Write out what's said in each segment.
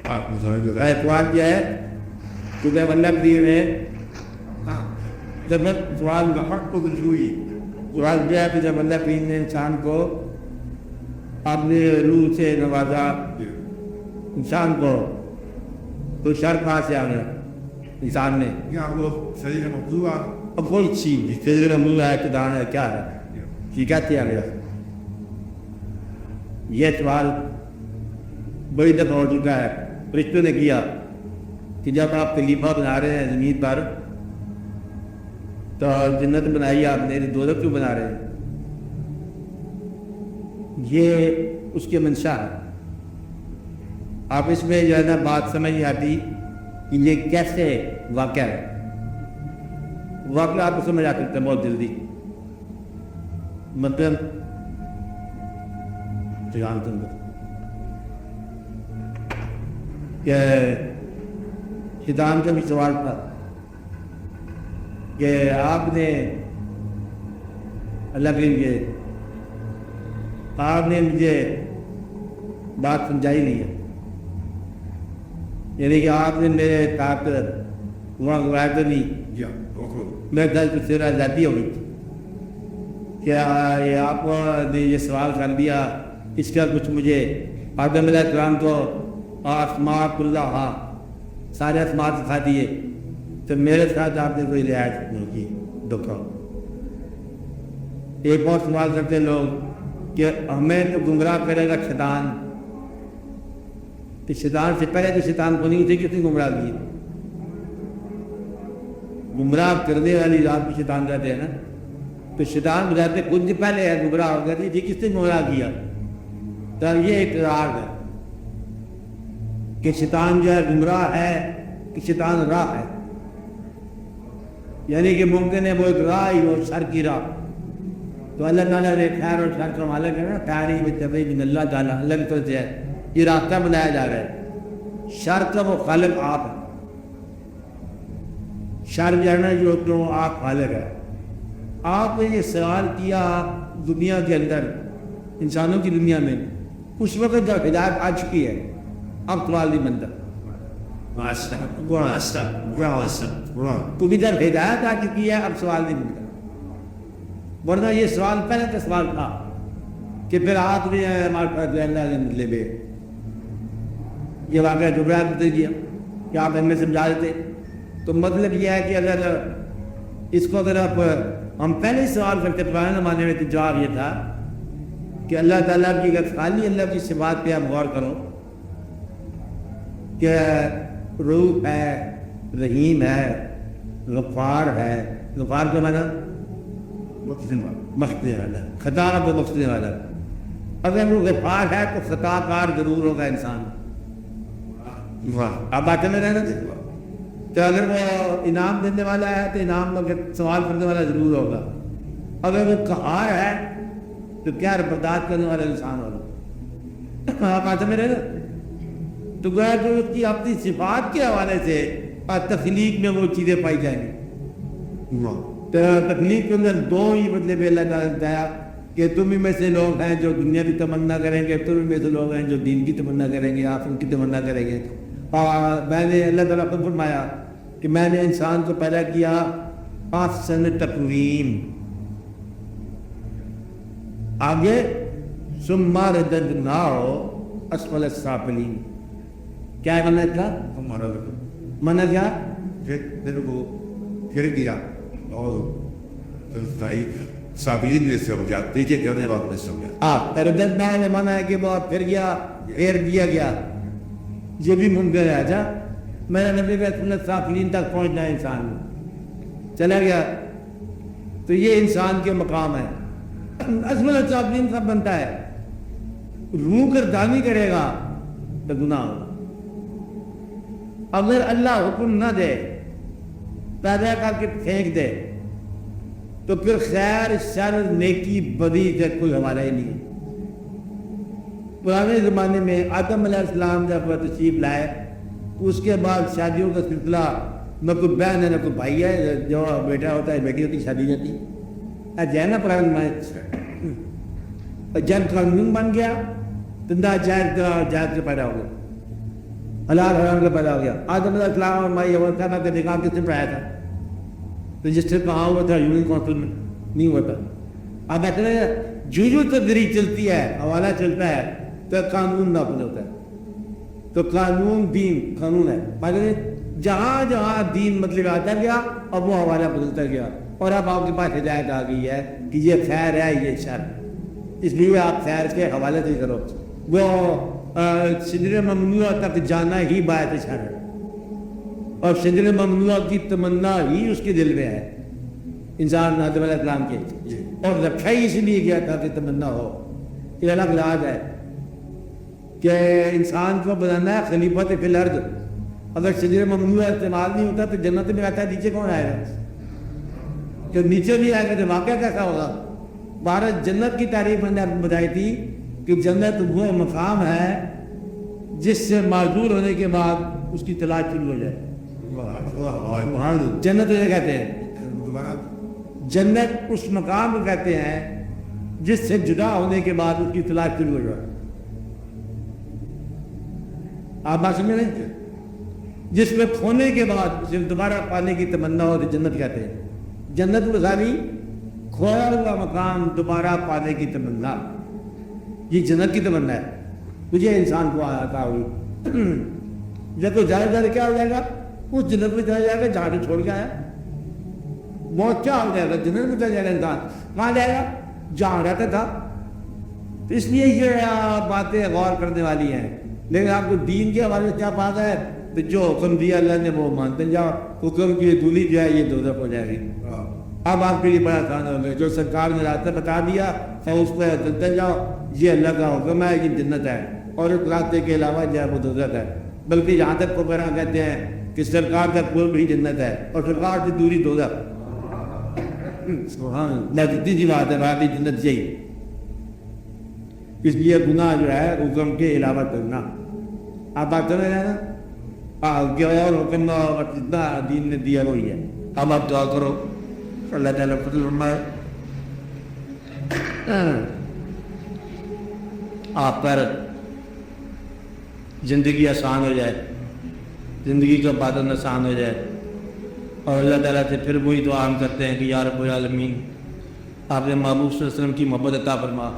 آپ کو سمجھ لگا سوال کیا ہے کیونکہ مطلب دین ہے جب سوال حق کو ہوئی سوال کیا ہے کہ جب اللہ کریم نے انسان کو اپنے روح سے نوازا انسان کو تو شر کہاں سے آ گیا انسان نے یا وہ صحیح موضوع اب کوئی چیز فضل منہ ہے کہ دان ہے کیا ہے یہ کہتے آ گیا یہ سوال بڑی دفعہ ہو چکا ہے فرشتوں نے کیا کہ جب آپ خلیفہ بنا رہے ہیں زمین پر تو جنت بنائی آپ نے دوزخ کیوں بنا رہے ہیں یہ اس کے منشا ہے آپ اس میں جو ہے نا بات سمجھ نہیں آتی کہ یہ کیسے واقعہ ہے واقعہ آپ کو سمجھ آ سکتے ہیں بہت جلدی مطلب کہ شیطان کا بھی سوال تھا کہ آپ نے اللہ کے لیے آپ نے مجھے بات سمجھائی نہیں ہے یعنی کہ آپ نے میرے طاقت وہاں گواہ تو نہیں میں دل تو سیرا جاتی ہوگی کیا یہ آپ نے یہ سوال کر دیا اس کا کچھ مجھے آدم علیہ السلام کو آسماء اللہ سارے آسماء سکھا دیے تو میرے ساتھ آپ نے کوئی رعایت نہیں کی دکھا ایک اور سوال کرتے لوگ کہ ہمیں تو گمراہ کرے گا شیطان تو شیطان سے پہلے تو شیطان کو نہیں تھی کتنی گمراہ کی گمراہ کرنے والی ذات بھی شیطان کہتے ہیں نا تو شیطان بجاتے خود سے پہلے ہے گمراہ ہو گیا تھی کس نے گمراہ کیا تو یہ اقرار ہے کہ شیطان جو ہے گمراہ ہے کہ شیطان راہ ہے یعنی کہ ممکن ہے وہ ایک راہ ہی وہ شر کی راہ تو اللہ تعالیٰ نے خیر اور شر کا مالک ہے نا خیر ہی بتبعی من اللہ تعالیٰ اللہ کی طرف سے ہے یہ راستہ بنایا جا رہا ہے شر کا وہ خالق آپ ہے شر جو ہے نا جو آپ خالق ہے آپ نے یہ سوال کیا دنیا کے اندر انسانوں کی دنیا میں اس وقت جب ہدایت آ چکی ہے اب سوال نہیں بنتا کیونکہ جب ہدایت آ چکی ہے اب سوال نہیں بنتا ورنہ یہ سوال پہلے کا سوال تھا کہ پھر آپ نے ہمارے پاس اللہ نے لے بے یہ واقعہ جبرائیل نے دیا کہ آپ ہمیں سمجھا دیتے تو مطلب یہ ہے کہ اگر اس کو اگر آپ ہم پہلے ہی سوال کرتے پرانے زمانے میں تو جواب یہ تھا کہ اللہ تعالیٰ کی اگر خالی اللہ کی صفات پہ آپ غور کرو کہ روح ہے رحیم ہے غفار ہے غفار کا معنی بخشنے والا خطا کو بخشنے والا اگر وہ غفار ہے تو خطا کار ضرور ہوگا انسان آپ باتیں میں رہنا تھے تو اگر وہ انعام دینے والا ہے تو انعام سوال کرنے والا ضرور ہوگا اگر وہ قہار ہے تو کیا برداشت کرنے والا انسان ہوگا آپ آتے میں رہنا تو گویا کہ اس کی اپنی صفات کے حوالے سے تخلیق میں وہ چیزیں پائی جائیں گی تو تخلیق کے اندر دو ہی مطلب اللہ تعالیٰ نے بتایا کہ تم ہی میں سے لوگ ہیں جو دنیا کی تمنا کریں گے تم ہی میں سے لوگ ہیں جو دین کی تمنا کریں گے آپ ان کی تمنا کریں گے میں نے اللہ تعالیٰ کو فرمایا کہ میں نے انسان کو پیدا کیا احسن تقویم آگے ثم رددناہ اسفل السافلین کیا ہے منع تھا منع کیا پھر وہ پھر گیا اور سابلین میں سے ہو گیا نیچے گرنے والا میں سے ہو گیا رددناہ نے منع ہے کہ وہ پھر گیا پھر دیا گیا یہ بھی ممکن ہے اچھا میں نے نبی کا سنت سافلین تک پہنچنا ہے انسان میں چلا گیا تو یہ انسان کے مقام ہے اسفل السافلین سب بنتا ہے روح گردانی کرے گا تو گناہ ہوگا اگر اللہ حکم نہ دے پیدا کر کے پھینک دے تو پھر خیر شر نیکی بدی سے کوئی حوالہ ہی نہیں ہے پرانے زمانے میں آدم علیہ السلام جب تشریف لائے تو اس کے بعد شادیوں کا سلسلہ نہ کوئی بہن ہے نہ کوئی بھائی ہے جو بیٹا ہوتا ہے بیٹی ہوتی شادی جاتی ہے نا پرانے زمانے جب قانون بن گیا تو ناجائز کا جائز سے پیدا ہو گیا حلال حرام کا پیدا ہو گیا. آدم علیہ السلام اور مائی اول کا نکاح کس نے پڑھایا تھا؟ رجسٹر کہاں ہوا تھا؟ یونین کونسل میں نہیں ہوا تھا. اب اتنے جو تدریج چلتی ہے، حوالہ چلتا ہے تو قانون نافذ ہوتا ہے. تو قانون دین قانون ہے. جہاں جہاں دین مطلب آتا گیا اب وہ حوالہ بدلتا گیا، اور اب آپ کے پاس ہدایت آ گئی ہے کہ یہ خیر ہے یہ شر، اس لیے آپ خیر کے حوالے سے کرو. وہ شجر ممنوع تک جانا ہی باعث شر ہے، اور شجر ممنوع کی تمنا ہی اس کے دل میں ہے انسان آدم علیہ السلام کے، اور رکھا ہی اس لیے گیا تھا کہ تمنا ہو. یہ الگ راز ہے کہ انسان کو بنانا ہے خلیفۃ فی الارض. اگر شجر ممنوع استعمال نہیں ہوتا تو جنت میں آتا ہے، نیچے کون آئے گا؟ جب نیچے بھی آئے گا تو واقعہ کیسا ہوگا؟ بھارت جنت کی تعریف میں نے بتائی تھی کہ جنت وہ مقام ہے جس سے معذور ہونے کے بعد اس کی تلاش شروع ہو جائے. جنت اسے کہتے ہیں، جنت اس مقام کو کہتے ہیں جس سے جدا ہونے کے بعد اس کی تلاش شروع ہو جائے. آپ بات سمجھ رہے ہیں؟ جس میں کھونے کے بعد صرف دوبارہ پانے کی تمنا ہو تو جنت کہتے ہیں. جنت گزاری کھویا ہوا مقام دوبارہ پانے کی تمنا، یہ جنت کی تمنا ہے. تجھے انسان کو آتا ہوئی جب تو جائے جائے کیا ہو جائے گا؟ اس جنت میں چلا جائے گا جہاں سے چھوڑ کے آیا. بہت کیا ہو جائے گا؟ جنت میں چلا جائے گا انسان. کہاں جائے گا؟ جہاں رہتا تھا. تو اس لیے یہ باتیں غور کرنے والی ہیں. لیکن آپ کو دین کے حوالے سے کیا بات ہے؟ تو جو حکم دیا اللہ نے وہ مانتے جاؤ. حکم کی دولی جو ہے یہ دوزخ ہو جائے گی. اب آپ کے لیے بڑا آسان ہو گیا. جو سرکار نے راستہ بتا دیا اور اس پہ چلتے جاؤ، یہ اللہ کا حکم ہے، یہ جنت ہے، اور اس راستے کے علاوہ جو ہے وہ دوزخ ہے. بلکہ یہاں تک کو پیرا کہتے ہیں کہ سرکار کا قرب بھی جنت ہے اور سرکار سے دوری دوزخ. سی بات ہے، باقی جنت یہی. اس لیے گناہ جو ہے حکم کے علاوہ کرنا. آپ بات کر رہے ہیں نا؟ اور حکم جتنا دین نے دیا وہی ہے. اب آپ دعا کرو اللہ تعالیٰ فضل فرمائے آپ پر زندگی آسان ہو جائے، زندگی کا پادن آسان ہو جائے. اور اللہ تعالیٰ سے پھر وہی دعا ہم کرتے ہیں کہ یا رب العالمین آپ نے محبوب صلی اللہ علیہ وسلم کی محبت عطا فرما.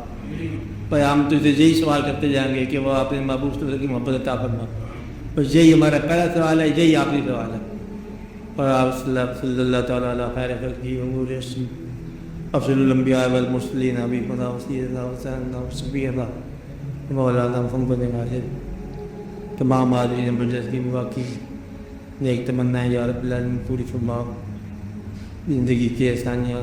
ہم تو اسے یہی سوال کرتے جائیں گے کہ وہ آپ نے محبوب صلی اللہ علیہ وسلم کی محبت عطا فرما. بس یہی ہمارا پہلا سوال ہے، یہی آخری سوال ہے. اور آپ صلی اللہ تعالیٰ علیہ خیر خلقہ امور افضل الانبیاء والمرسلین ابی خدا وسیلہ وسلم وصحبہ اللہ مولانا محمد ماجد تمام حاضرین برجس کی واقعی نیک تمنا ہے یا رب العالمین پوری فرما. زندگی کی آسانیاں